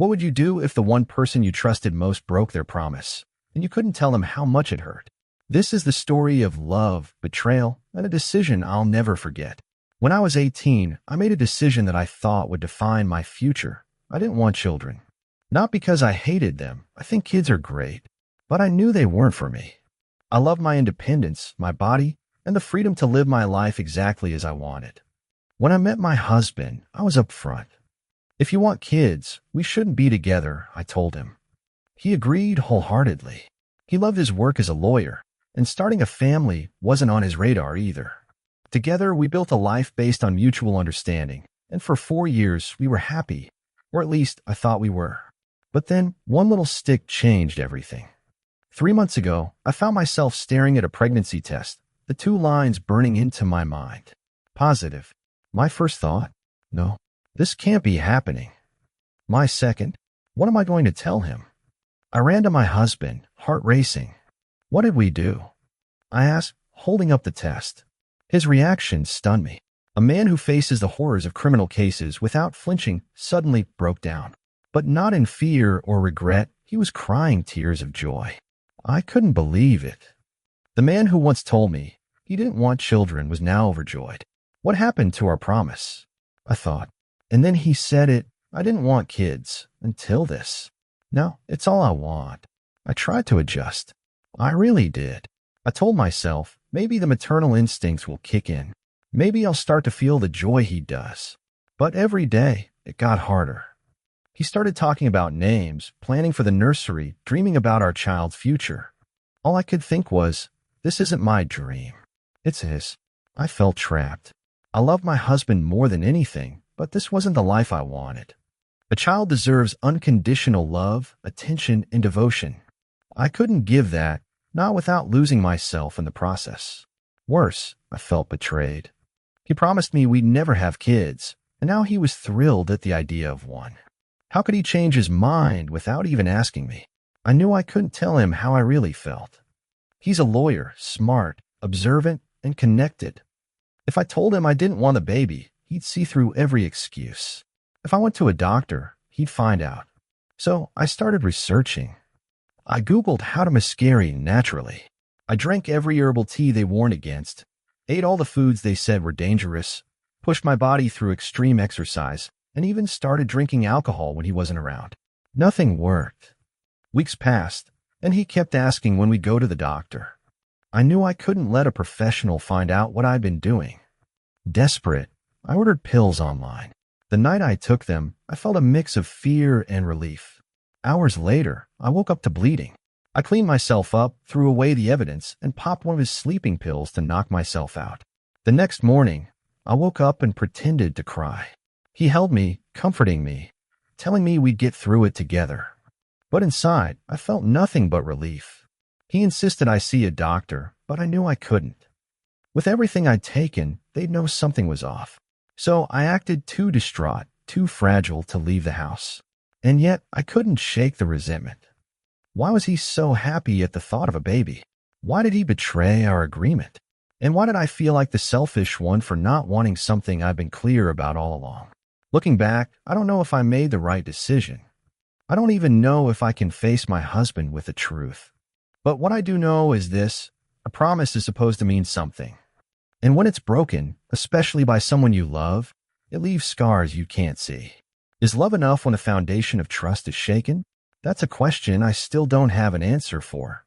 What would you do if the one person you trusted most broke their promise, and you couldn't tell them how much it hurt? This is the story of love, betrayal, and a decision I'll never forget. When I was 18, I made a decision that I thought would define my future. I didn't want children. Not because I hated them. I think kids are great. But I knew they weren't for me. I loved my independence, my body, and the freedom to live my life exactly as I wanted. When I met my husband, I was upfront. If you want kids, we shouldn't be together, I told him. He agreed wholeheartedly. He loved his work as a lawyer, and starting a family wasn't on his radar either. Together, we built a life based on mutual understanding, and for 4 years, we were happy, or at least I thought we were. But then, one little stick changed everything. 3 months ago, I found myself staring at a pregnancy test, the 2 lines burning into my mind. Positive. My first thought, no, this can't be happening. My second, what am I going to tell him? I ran to my husband, heart racing. What did we do? I asked, holding up the test. His reaction stunned me. A man who faces the horrors of criminal cases without flinching suddenly broke down. But not in fear or regret, he was crying tears of joy. I couldn't believe it. The man who once told me he didn't want children was now overjoyed. What happened to our promise? I thought. And then he said it. I didn't want kids until this. Now, it's all I want. I tried to adjust. I really did. I told myself, maybe the maternal instincts will kick in. Maybe I'll start to feel the joy he does. But every day, it got harder. He started talking about names, planning for the nursery, dreaming about our child's future. All I could think was, this isn't my dream. It's his. I felt trapped. I loved my husband more than anything, but this wasn't the life I wanted. A child deserves unconditional love, attention, and devotion. I couldn't give that, not without losing myself in the process. Worse, I felt betrayed. He promised me we'd never have kids, and now he was thrilled at the idea of one. How could he change his mind without even asking me? I knew I couldn't tell him how I really felt. He's a lawyer, smart, observant, and connected. If I told him I didn't want a baby, he'd see through every excuse. If I went to a doctor, he'd find out. So I started researching. I Googled how to miscarry naturally. I drank every herbal tea they warned against, ate all the foods they said were dangerous, pushed my body through extreme exercise, and even started drinking alcohol when he wasn't around. Nothing worked. Weeks passed, and he kept asking when we'd go to the doctor. I knew I couldn't let a professional find out what I'd been doing. Desperate, I ordered pills online. The night I took them, I felt a mix of fear and relief. Hours later, I woke up to bleeding. I cleaned myself up, threw away the evidence, and popped one of his sleeping pills to knock myself out. The next morning, I woke up and pretended to cry. He held me, comforting me, telling me we'd get through it together. But inside, I felt nothing but relief. He insisted I see a doctor, but I knew I couldn't. With everything I'd taken, they'd know something was off. So I acted too distraught, too fragile to leave the house. And yet, I couldn't shake the resentment. Why was he so happy at the thought of a baby? Why did he betray our agreement? And why did I feel like the selfish one for not wanting something I've been clear about all along? Looking back, I don't know if I made the right decision. I don't even know if I can face my husband with the truth. But what I do know is this: a promise is supposed to mean something. And when it's broken, especially by someone you love, it leaves scars you can't see. Is love enough when the foundation of trust is shaken? That's a question I still don't have an answer for.